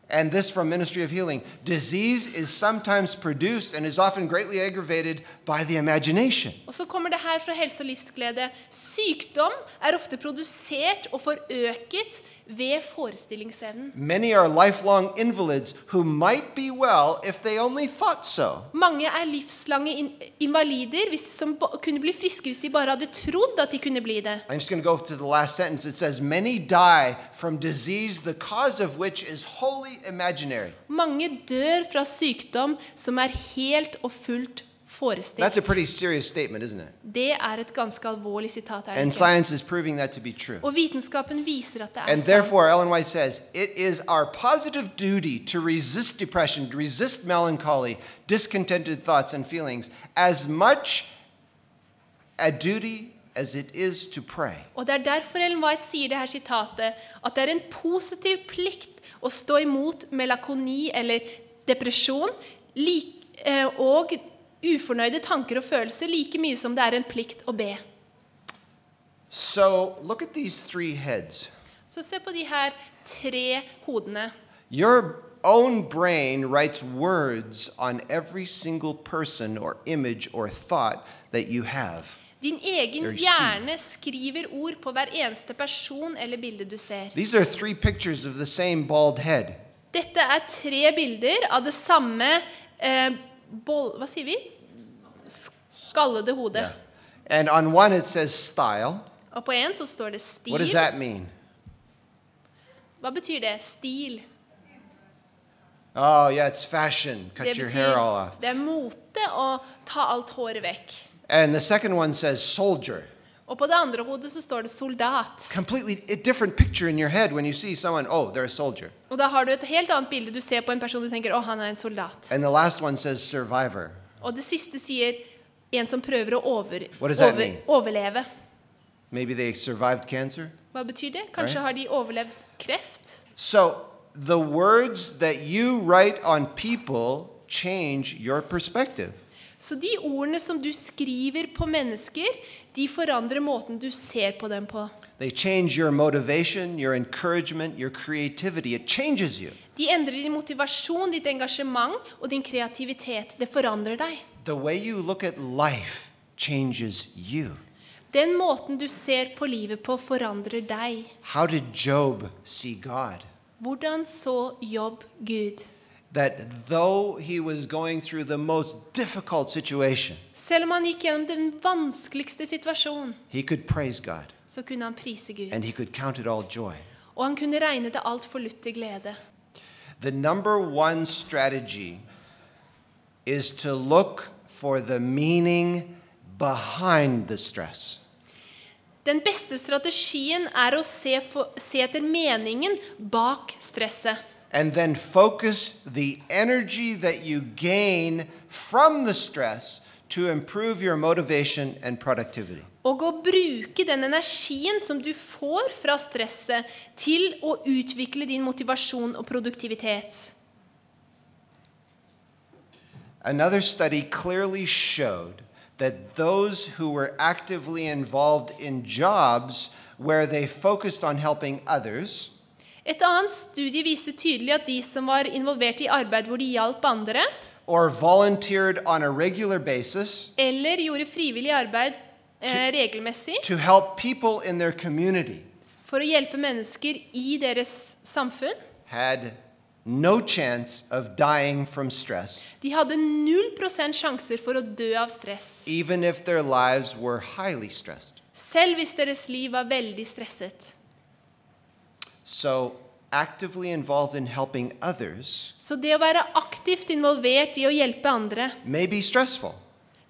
And this from Ministry of Healing. Disease is sometimes produced and is often greatly aggravated by the imagination. Og så kommer det her fra Helse og livsglede. Sykdom ofte produsert og forøket ved forestillingsevnen. Many are lifelong invalids who might be well if they only thought so. Mange livslange invalider som kunne bli friske hvis de bare hadde trodd at de kunne bli det. I'm just going to go to the last sentence. It says, many die from disease, the cause of which is wholly imaginary. Mange dør fra sykdom som helt og fullt forestilt. That's a pretty serious statement, isn't it? Det et ganske alvorlig sitat. And Ikke? science is proving that to be true. Og vitenskapen viser at det And sant. therefore, Ellen White says, it is our positive duty to resist depression, to resist melancholy, discontented thoughts and feelings, as much a duty as it is to pray. Og det derfor Ellen White sier det her sitatet, at det en positiv plikt å stå imot melankoli eller depresjon, og ufornøyde tanker og følelser like mye som det en plikt å be. So, look at these 3 heads. Så se på de her 3 hodene. Your own brain writes words on every single person or image or thought that you have. Din egen Very hjerne skriver ord på hver eneste person eller bilde du ser. These are 3 pictures of the same bald head. Dette 3 bilder av det samme hva sier vi? Skallede hodet. Yeah. And on one it says style. Og på en så står det stil. What does that mean? Hva betyr det? Stil. Oh, yeah, it's fashion. Cut Det your hair all off. det mote å ta alt håret vekk. And the second one says soldier. Og på det andre hodet så står det soldat. Completely a different picture in your head when you see someone, oh, they're a soldier. Og da har du et helt annet bilde. Du ser på en person du tenker, han en soldat. And the last one says survivor. Og det siste sier en som prøver å What does that mean? overleve. Maybe they survived cancer. Hva betyr det? Kanskje har de overlevd kreft? So the words that you write on people change your perspective. Så de ordene som du skriver på mennesker, de forandrer måten du ser på dem på. They change your motivation, your encouragement, your creativity. It changes you. De endrer din motivasjon, ditt engasjement og din kreativitet. Det forandrer deg. The way you look at life changes you. Den måten du ser på livet på forandrer deg. How did Job see God? Hvordan så Job Gud? That though he was going through the most difficult situation, Selv om han gikk gjennom den vanskeligste situasjonen, he could praise God så kunne han prise Gud. and he could count it all joy. Og han kunne regne det alt for lutt til glede. The number one strategy is to look for the meaning behind the stress. Den beste strategien å se etter meningen bak stresset. And then focus the energy that you gain from the stress to improve your motivation and productivity. Og å bruke den energien som du får fra stresset til å utvikle din motivasjon og produktivitet. Another study clearly showed that those who were actively involved in jobs where they focused on helping others Et annet studie viste tydelig at de som var involvert i arbeid hvor de hjalp andre, or volunteered on a regular basis eller gjorde frivillig arbeid regelmessig to help people in their community for å hjelpe mennesker i deres samfunn, had no chance of dying from stress, de hadde 0% sjanser for å dø av stress, even if their lives were highly stressed. selv hvis deres liv var veldig stresset. So, actively involved in helping others Så det å være aktivt involvert i å hjelpe andre may be stressful,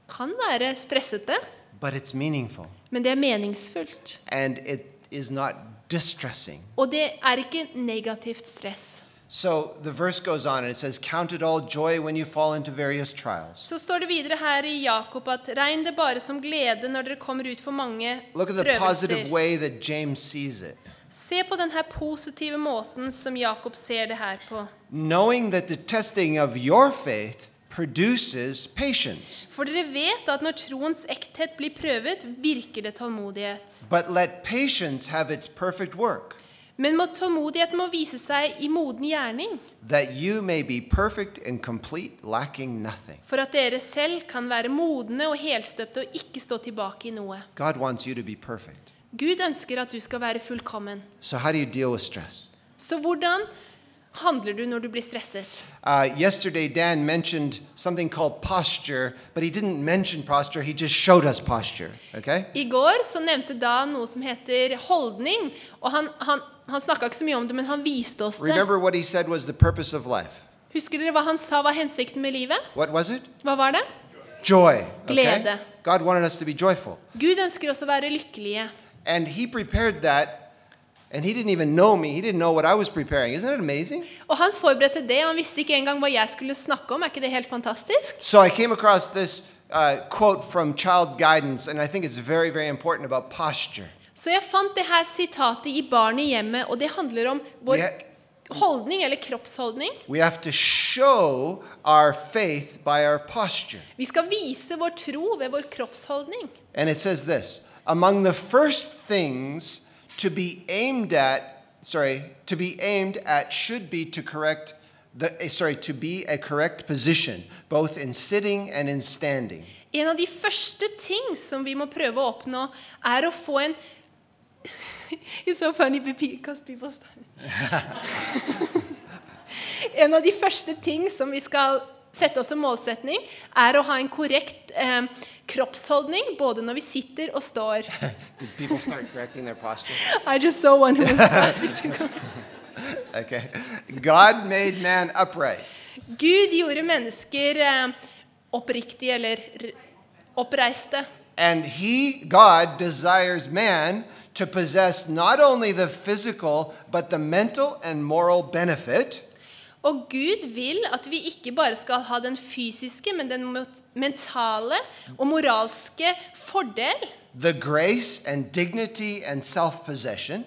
kan være stressete, but it's meaningful. men det er meningsfullt. And it is not distressing. Og det er ikke negativt stress. So the verse goes on and it says, count it all joy when you fall into various trials. Så står det videre her i Jakob at regn det bare som glede når dere kommer ut for mange Look at the positive prøvelser. way that James sees it. Se på denne positive måten som Jakob ser det her på. Knowing that the testing of your faith produces patience. For dere vet at når troens ekthet blir prøvet, virker det tålmodighet. But let patience have its perfect work, Men tålmodigheten må vise seg i moden gjerning, that you may be perfect and complete, lacking nothing. for at dere selv kan være modne og helstøpte og ikke stå tilbake i noe. God wants you to be perfect. Gud ønsker at du skal være fullkommen. So how do you deal with stress? Så hvordan handler du når du blir stresset? Yesterday, Dan mentioned something called posture, but he didn't mention posture, he just showed us posture, okay? I går så nevnte Dan noe som heter holdning, og han snakket ikke så mye om det, men han viste oss det. Remember what he said was the purpose of life. Husker dere hva han sa var hensikten med livet? What was it? Hva var det? Joy, okay? Glede. God wanted us to be joyful. Gud ønsker oss å være lykkelige. And he prepared that, and he didn't even know me. He didn't know what I was preparing. Isn't it amazing? Og han forberedte det, og han visste ikke engang hva jeg skulle snakke om. Er ikke det helt fantastisk? So I came across this quote from Child Guidance, and I think it's very, very important about posture. Så jeg fant det her sitatet i Barn i hjemmet, og det handler om vår holdning, eller kroppsholdning. We have to show our faith by our posture. Vi skal vise vår tro ved vår kroppsholdning. And it says this, among the first things to be aimed at should be to be a correct position, both in sitting and in standing. En av de første ting som vi må prøve å oppnå, å få en It's so funny because people start. En av de første ting som vi skal sette oss som målsetning, å ha en korrekt kroppsholdning, både når vi sitter og står. Did people start correcting their posture? I just saw one who was starting to go. Okay. God made man upright. Gud gjorde mennesker oppriktige eller oppreiste. And God desires man to possess not only the physical, but the mental and moral benefit Og Gud vil at vi ikke bare skal ha den fysiske, men den mentale og moralske fordel. the grace and dignity and self-possession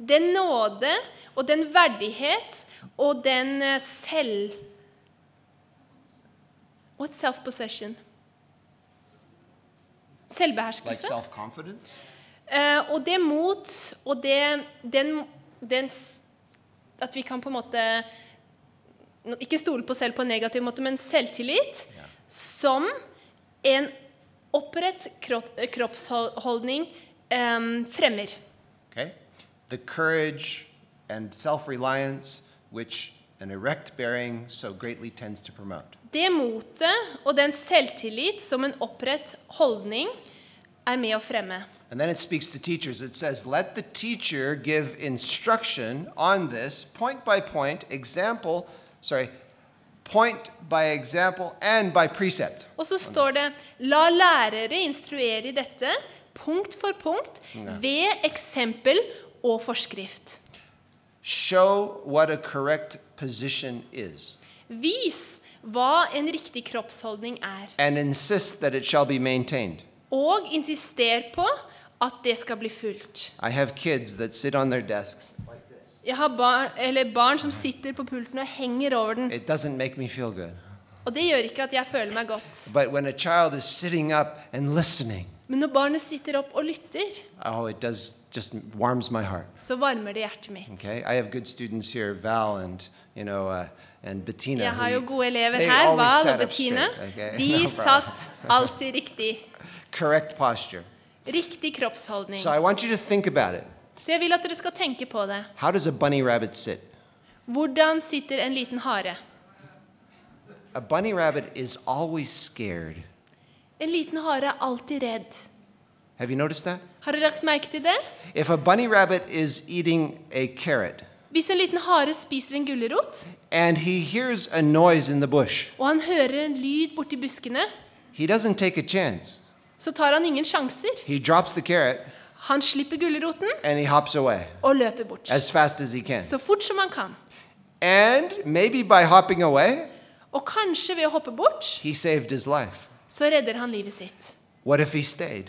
Den nåde og den verdighet og den selv... What's self-possession? like Selvbeherskelse. self-confidence. Og det mot, og at vi kan på en måte ikke stole på selv på en negativ måte, men selvtillit som en opprett kroppsholdning fremmer. Okay? The courage and self-reliance which an erect bearing so greatly tends to promote. Det motet og den selvtillit som en opprett holdning med å fremme. And then it speaks to teachers. It says, let the teacher give instruction on this, point by point example and by precept. Og så står det, la lærere instruere i dette, punkt for punkt, ved eksempel og forskrift. Show what a correct position is. Vis hva en riktig kroppsholdning And insist that it shall be maintained. og insister på at det skal bli fulgt. I have kids that sit on their desks like this. Jeg har barn som sitter på pulten og henger over den, It doesn't make me feel good. og det gjør ikke at jeg føler meg godt. But when a child is sitting up and listening, Men når barnet sitter opp og lytter, oh, it just warms my heart. så varmer det hjertet mitt. Okay, I have good students here, Val and Bettina. Jeg har jo gode elever they her, always Val sat og up Bettina. straight, okay? De No problem. satt alltid riktig. Correct posture. Riktig kroppsholdning. So I want you to think about it. Så jeg vil at dere skal tenke på det. How does a bunny rabbit sit? Hvordan sitter en liten hare? A bunny rabbit is always scared. En liten hare er alltid redd. Have you noticed that? Har dere lagt merke til det? If a bunny rabbit is eating a carrot Hvis en liten hare spiser en gulrot, and he hears a noise in the bush, og han hører en lyd borti buskene, he doesn't take a chance. så tar han ingen sjanser. He drops the carrot Han slipper gulroten and he hops away og løper bort. as fast as he can. Så fort som han kan. And maybe by hopping away, Og kanskje ved å hoppe bort, he saved his life. så redder han livet sitt. What if he stayed?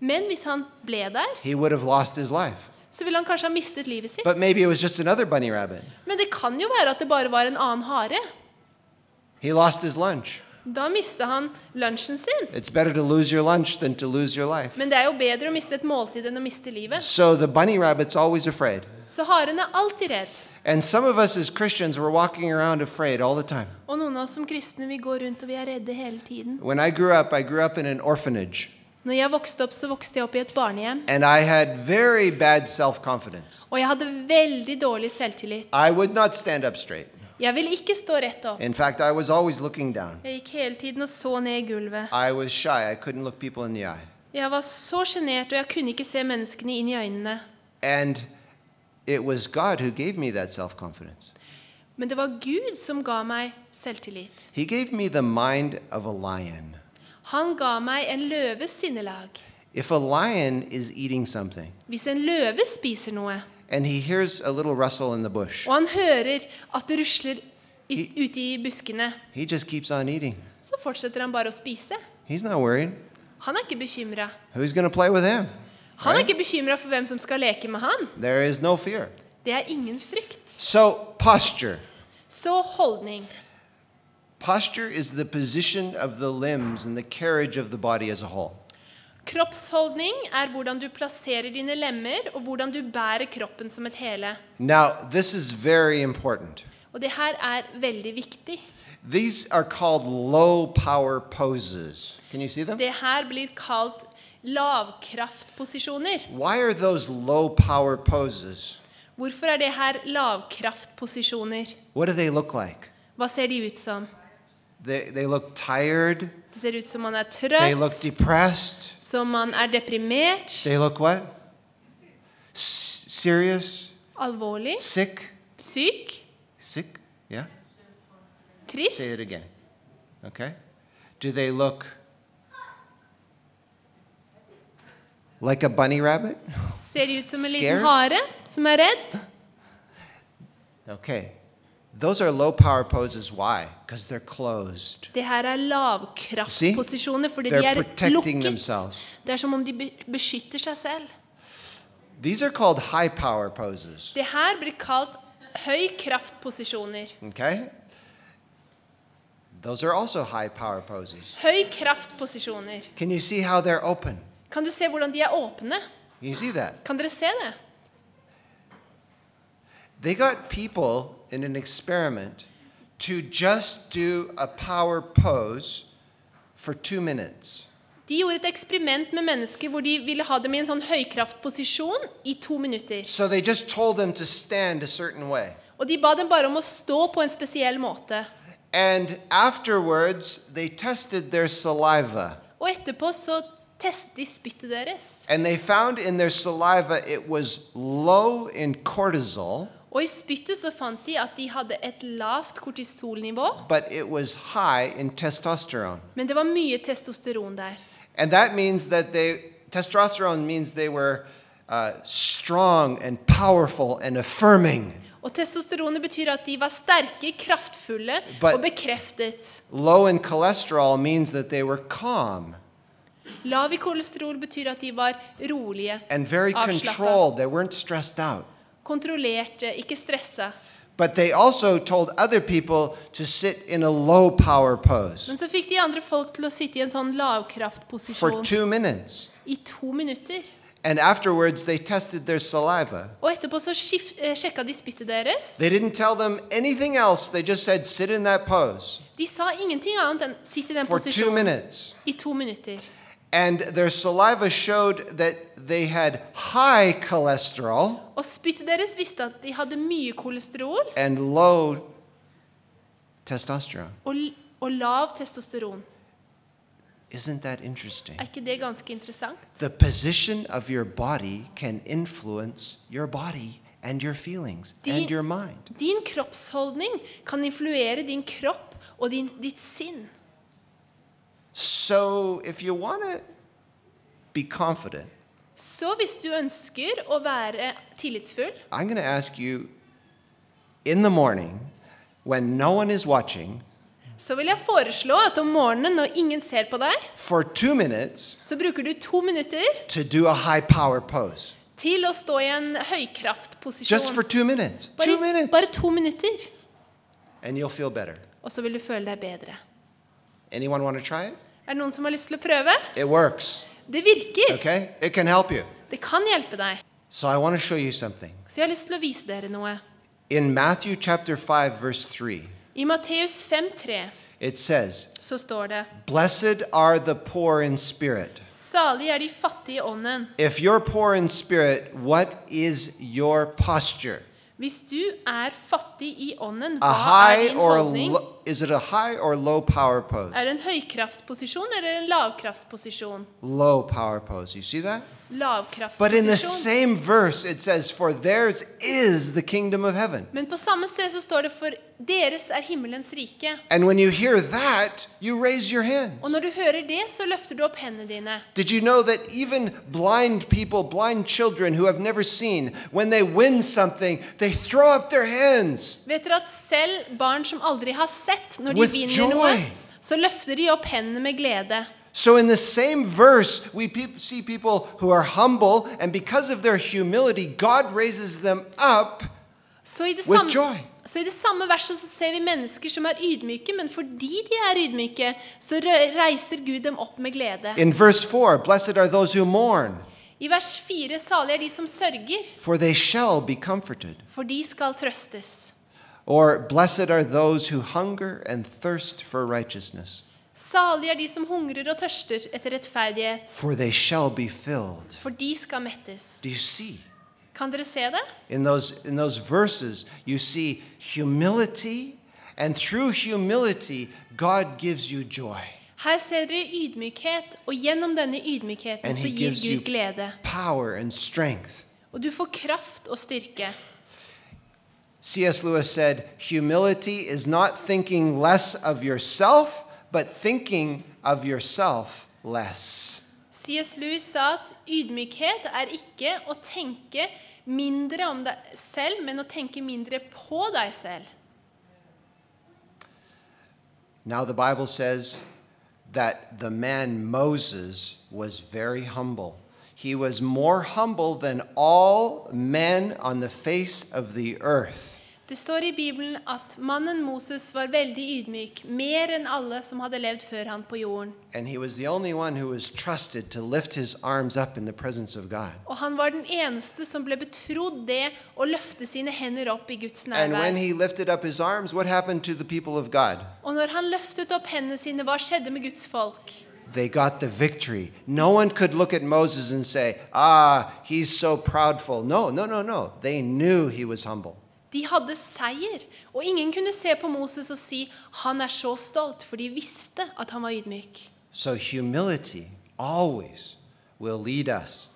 Men hvis han ble der, He would have lost his life. så ville han kanskje ha mistet livet sitt. But maybe it was just another bunny rabbit. Men det kan jo være at det bare var en annen hare. He lost his lunch. Da mistet han lunsjen sin. It's better to lose your lunch than to lose your life. Men det er jo bedre å miste et måltid enn å miste livet. So the bunny rabbit's always afraid. Så haren er alltid redd. And some of us as Christians, we're walking around afraid all the time. Og noen av oss som kristne, vi går rundt og vi er redde hele tiden. When I grew up in an orphanage. Når jeg vokste opp, så vokste jeg opp i et barnehjem. And I had very bad self-confidence. Og jeg hadde veldig dårlig selvtillit. I would not stand up straight. Jeg ville ikke stå rett opp. In fact, I was always looking down. Jeg gikk hele tiden og så ned i gulvet. I was shy. I couldn't look people in the eye. Jeg var så sjenert, og jeg kunne ikke se menneskene inn i øynene. And it was God who gave me that self-confidence. Men det var Gud som ga meg selvtillit. He gave me the mind of a lion. Han ga meg en løves sinnelag. If a lion is eating something Hvis en løve spiser noe, and he hears a little rustle in the bush, og han hører at det rusler ute i buskene, he just keeps on eating. så fortsetter han bare å spise. He's not worried. Han er ikke bekymret. Who's going to play with him? Han er ikke bekymret for hvem som skal leke med han. There is no fear. Det er ingen frykt. So, posture. Så holdning. Posture is the position of the limbs and the carriage of the body as a whole. Kroppsholdning er hvordan du plasserer dine lemmer, og hvordan du bærer kroppen som et hele. Now, this is very important. Og det her er veldig viktig. These are called low power poses. Can you see them? Det her blir kalt lavkraftposisjoner. Why are those low power poses? Hvorfor er det her lavkraftposisjoner? What do they look like? Hva ser de ut som? They look tired. Det ser ut som man er They look trøtt, depressed. som man er deprimert, They look what? Serious? alvorlig, Sick? syk. Sick? Yeah? Trist? Say it again. Okay? Do they look like a bunny rabbit? Ser de ut som en Scared? liten hare som er redd? Okay. Those are low power poses. Why? Because they're closed. Det her er lavkraftposisjoner fordi de They're er protecting lukket. themselves. Det er som om de beskytter seg selv. These are called high power poses. Det her blir kalt høykraftposisjoner. Okay? Those are also high power poses. Høykraftposisjoner. Can you see how they're open? Kan du se hvordan de er åpne? Can you see that? Kan dere se det? They got people in an experiment to just do a power pose for 2 minutes. De gjorde et eksperiment med mennesker hvor de ville ha dem i en sånn høykraftposisjon i 2 minutter. So they just told them to stand a certain way. Og de ba dem bare om å stå på en spesiell måte. And afterwards, they tested their saliva. Og etterpå så testet de spyttet deres. And they found in their saliva it was low in cortisol, Og i spyttet så fant de at de hadde et lavt kortisolnivå, but it was high in testosterone. men det var mye testosteron der. And that means that testosterone means they were strong and powerful and affirming. Og testosteronet betyr at de var sterke, kraftfulle But- og bekreftet. Low in cholesterol means that they were calm Lav i kolesterol betyr at de var rolige, and very avslappet, controlled. They weren't stressed out. kontrollerte, ikke stressa. But they also told other people to sit in a low power pose Men så fikk de andre folk til å sitte i en sånn for lavkraftposisjon 2 minutes. i 2 minutter. And afterwards, they tested their saliva. Og etterpå så sjekket de spyttet deres. They didn't tell them anything else. They just said, sit in that pose De sa ingenting annet enn sitt i den for 2 posisjonen minutes. i 2 minutter. And their saliva showed that they had high cholesterol Og spyttet deres visste at de hadde mye kolesterol and low testosterone. og lav testosteron. Isn't that interesting? Er ikke det ganske interessant? The position of your body can influence your body and your feelings and your mind. Din kroppsholdning kan influere din kropp og ditt sinn. So if you want to be confident, Så hvis du ønsker å være tillitsfull, I'm going to ask you in the morning when no one is watching så vil jeg foreslå at om morgenen når ingen ser på deg, for 2 minutes så bruker du 2 minutter to do a high power pose. til å stå i en høykraftposisjon. Just for 2 minutes. 2 minutes. Bare 2 minutter, And you'll feel better. og så vil du føle deg bedre. Anyone want to try it? Er det noen som har lyst til å prøve? It works. Det virker. Okay? It can help you. Det kan hjelpe deg. So I want to show you something. Så jeg har lyst til å vise dere noe. In Matthew chapter 5 verse 3, I Matteus 5,3 it says, så står det: "Blessed are the poor in spirit." Salig er de fattige i ånden. If you're poor in spirit, what is your posture? Hvis du er fattig i ånden, A hva er high din or a holdning? is it a high or low power pose? Er det en høykraftsposisjon eller en lavkraftsposisjon? Low power pose. You see that? But in the Lavkraftsposisjon. same verse, it says, "For theirs is the kingdom of heaven." Men på samme sted så står det: for deres er himmelens rike. And when you hear that, you raise your hands. Og når du hører det, så løfter du opp hendene dine. Did you know that even blind people, blind children who have never seen, when they win something, they throw up their hands Vet dere at selv barn som aldri har sett, når de with vinner joy? noe, så løfter de opp hendene med glede. So in the same verse, we see people who are humble, and because of their humility, God raises them up Så i det with samme, joy. så i det samme verset så ser vi mennesker som er ydmyke, men fordi de er ydmyke, så reiser Gud dem opp med glede. In verse 4, "Blessed are those who mourn, I vers 4, salig er de som sørger, for they shall be comforted." for de skal trøstes. Or, "Blessed are those who hunger and thirst for righteousness, Salig er de som hungrer og tørster etter rettferdighet, for they shall be filled." for de skal mettes. Do you see? Kan dere se det? In those verses, you see humility, and through humility, God gives you joy. Her ser dere ydmykhet, og gjennom denne ydmykheten And så he gir gives you Gud glede. power and strength. Og du får kraft og styrke. C.S. Lewis said, humility is not thinking less of yourself, but thinking of yourself less. C.S. Lewis sa at ydmykhet ikke å tenke mindre om deg selv, men å tenke mindre på deg selv. Now the Bible says that the man Moses was very humble. He was more humble than all men on the face of the earth. Det står i Bibelen at mannen Moses var veldig ydmyk, mer enn alle som hadde levd før han på jorden. And he was the only one who was trusted to lift his arms up in the presence of God. Og han var den eneste som ble betrodd det å løfte sine hender opp i Guds And when nærvær. he lifted up his arms, what happened to the people of God? Og når han løftet opp hendene sine, hva skjedde med Guds folk? They got the victory. No one could look at Moses and say, he's so proudful. No. They knew he was humble. De hadde seier, og ingen kunne se på Moses og si, han så stolt, for de visste at han var ydmyk. So humility always will lead us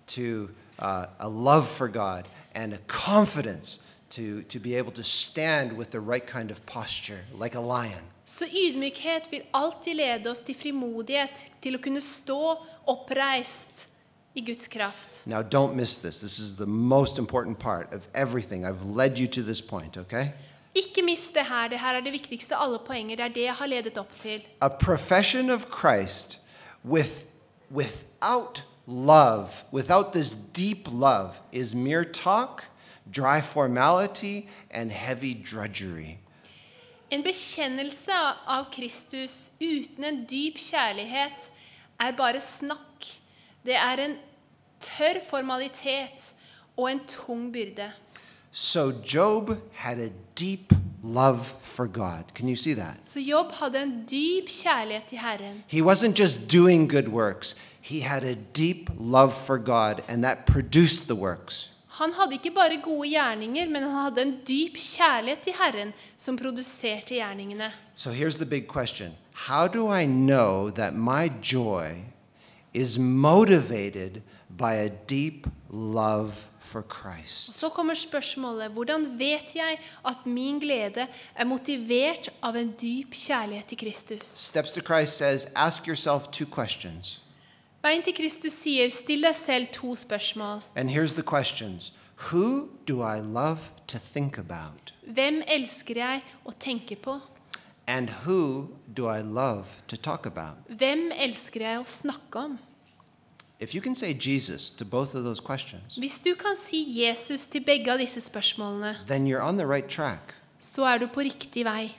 to a love for God and a confidence to be able to stand with the right kind of posture, like a lion. Så ydmykhet vil alltid lede oss til frimodighet, til å kunne stå oppreist i Guds kraft. Now don't miss this. This is the most important part of everything. I've led you to this point, okay? Ikke mist det her. Det her det viktigste av alle poenger. Det det jeg har ledet opp til. A profession of Christ without love, without this deep love, is mere talk, dry formality, and heavy drudgery. En bekjennelse av Kristus uten en dyp kjærlighet bare snakk. Det en tørr formalitet og en tung byrde. So Job had a deep love for God. Can you see that? Så Job hadde en dyp kjærlighet til Herren. He wasn't just doing good works. He had a deep love for God, and that produced the works. Han hadde ikke bare gode gjerninger, men han hadde en dyp kjærlighet til Herren som produserte gjerningene. So here's the big question. How do I know that my joy is motivated by a deep love for Christ? Så kommer spørsmålet, hvordan vet jeg at min glede motivert av en dyp kjærlighet til Kristus? Steps to Christ says, ask yourself 2 questions. Veien til Kristus sier, still deg selv 2 spørsmål. And here's the questions. Who do I love to think about? Hvem elsker jeg å tenke på? And who do I love to talk about? Hvem elsker jeg å snakke om? If you can say Jesus to both of those questions, Hvis du kan si Jesus til begge av disse spørsmålene, then you're on the right track. så du på riktig vei.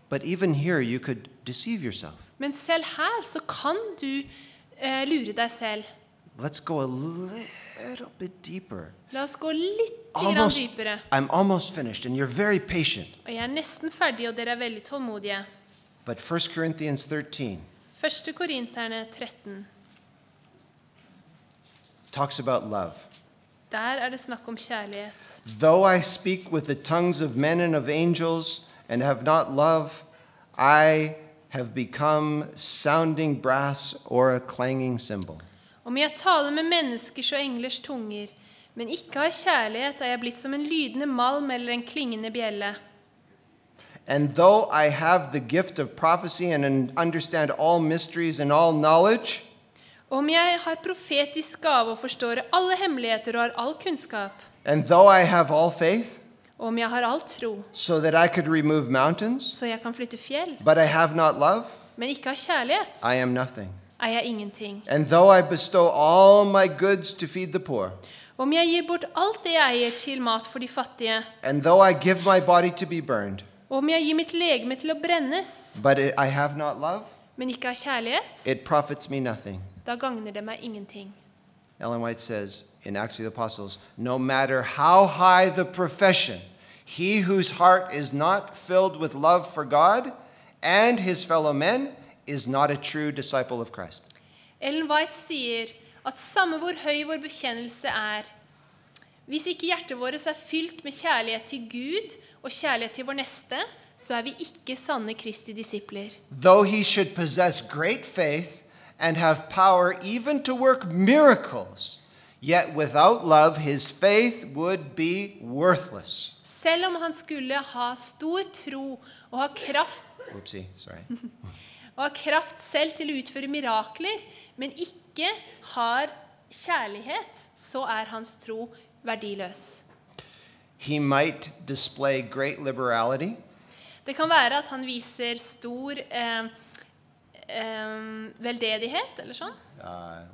But even here, you could deceive yourself. Men selv her så kan du lure deg selv. Let's go a little bit deeper. La oss gå litt grann dypere. I'm almost finished, and you're very patient. Og jeg nesten ferdig, og dere veldig tålmodige. But 1 Corinthians 13 1. Korinterne 13. talks about love. Der det snakk om kjærlighet. Though I speak with the tongues of men and of angels and have not love, I have become sounding brass or a clanging cymbal. Om jeg taler med menneskers og englers tunger, men ikke har kjærlighet, jeg blitt som en lydende malm eller en klingende bjelle. And though I have the gift of prophecy and understand all mysteries and all knowledge, Om jeg har profetisk gave og forstår alle hemmeligheter og har all kunnskap, and though I have all faith, og om jeg har all tro, so that I could remove mountains, så jeg kan flytte fjell, but I have not love, men ikke har kjærlighet, I am nothing. jeg ingenting. And though I bestow all my goods to feed the poor, Om jeg gir bort alt det jeg eier til mat for de fattige, and though I give my body to be burned, og om jeg gir mitt legeme til å brennes, but I have not love, men ikke har kjærlighet, it profits me nothing. da gagner det meg ingenting. Ellen White says in Acts of the Apostles, no matter how high the profession, he whose heart is not filled with love for God and his fellow men is not a true disciple of Christ. Ellen White sier at samme hvor høy vår bekjennelse hvis ikke hjertet vårt fylt med kjærlighet til Gud og kjærlighet til vår neste, så vi ikke sanne Kristi disipler. Though he should possess great faith and have power even to work miracles, yet without love his faith would be worthless. Selv om han skulle ha stor tro og ha kraft, Oopsie, sorry. og ha kraft selv til å utføre mirakler, men ikke har kjærlighet, så hans tro verdiløs. He might display great liberality, Det kan være at han viser stor veldedighet, eller sånn.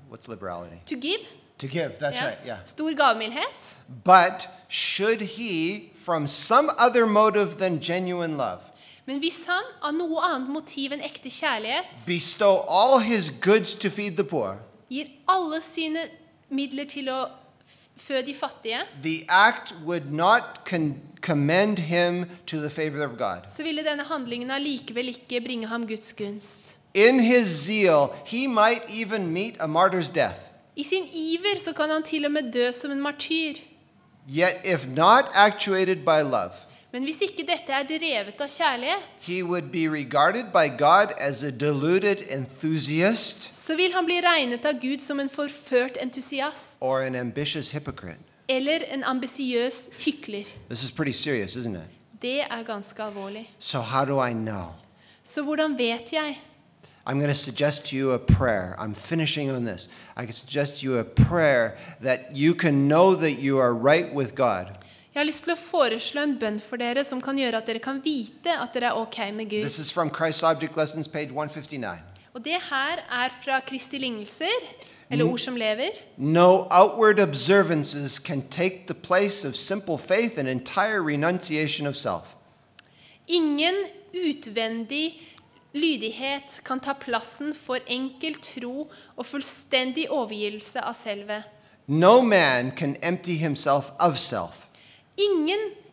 what's liberality? To give. To give, that's Ja. right, yeah. Stor gavmildhet. But should he, from some other motive than genuine love, Men hvis han av noe annet motiv enn ekte kjærlighet bestow all his goods to feed the poor, gir alle sine midler til å fø de fattige, the act would not commend him to the favor of God. så ville denne handlingen allikevel ikke bringe ham Guds gunst. In his zeal, he might even meet a martyr's death. I sin iver så kan han til og med dø som en martyr. Yet, if not actuated by love, Men hvis ikke dette drevet av kjærlighet, he would be regarded by God as a deluded enthusiast så vil han bli regnet av Gud som en forført entusiast, or an ambitious hypocrite. eller en ambisiøs hykler. This is pretty serious, isn't it? Det ganske alvorlig. So how do I know? Så hvordan vet jeg? I'm going to suggest to you a prayer. I'm finishing on this. I can suggest to you a prayer that you can know that you are right with God. Jeg har lyst til å foreslå en bønn for dere som kan gjøre at dere kan vite at dere ok med Gud. This is from Christ's Object Lessons, page 159. Og det her fra Kristi lignelser, eller ord som lever. No outward observances can take the place of simple faith and entire renunciation of self. Ingen utvendig lydighet kan ta plassen for enkel tro og fullstendig overgivelse av selve. No man can empty himself of self.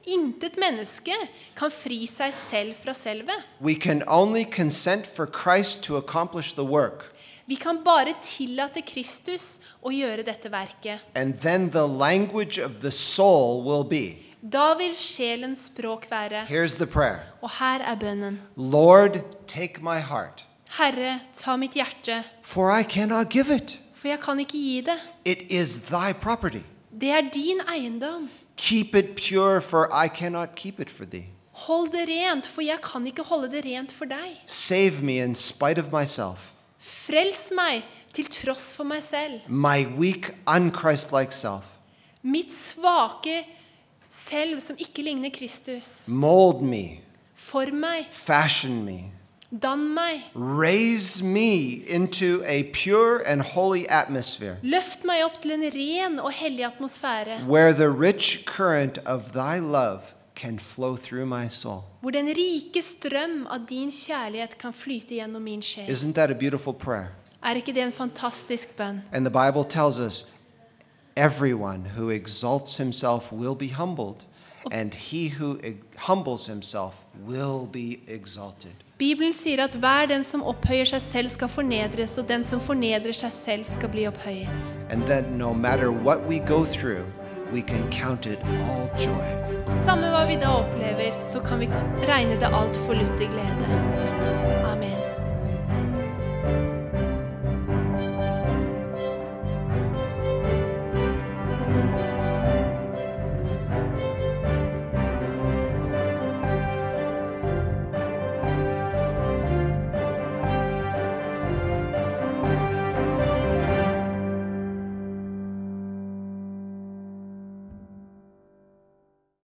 Intet menneske kan fri seg selv fra selve. We can only consent for Christ to accomplish the work. Vi kan bare tillate Kristus å gjøre dette verket. And then the language of the soul will be. Da vil sjelens språk være. Here's the prayer. Og her bønnen. Lord, take my heart, Herre, ta mitt hjerte, for I cannot give it. for jeg kan ikke gi det. It is thy property. Det din eiendom. Keep it pure, for I cannot keep it for thee. Hold det rent, for jeg kan ikke holde det rent for deg. Save me in spite of myself, Frels meg til tross for meg selv. my weak, unchristlike self. Mitt svake selv som ikke ligner Kristus. Mold me, For meg, fashion me, dann meg, raise me into a pure and holy atmosphere, løft meg opp til en ren og hellig atmosfære, where the rich current of thy love can flow through my soul. hvor den rike strøm av din kjærlighet kan flyte gjennom min sjel. Isn't that a beautiful prayer? Ikke det en fantastisk bønn? And the Bible tells us everyone who exalts himself will be humbled, and he who humbles himself will be exalted. Bibelen sier at hver den som opphøyer seg selv skal fornedres, og den som fornedrer seg selv skal bli opphøyet. And that no matter what we go through, we can count it all joy. Og samme hva vi da opplever, så kan vi regne det alt for lutter glede. Amen.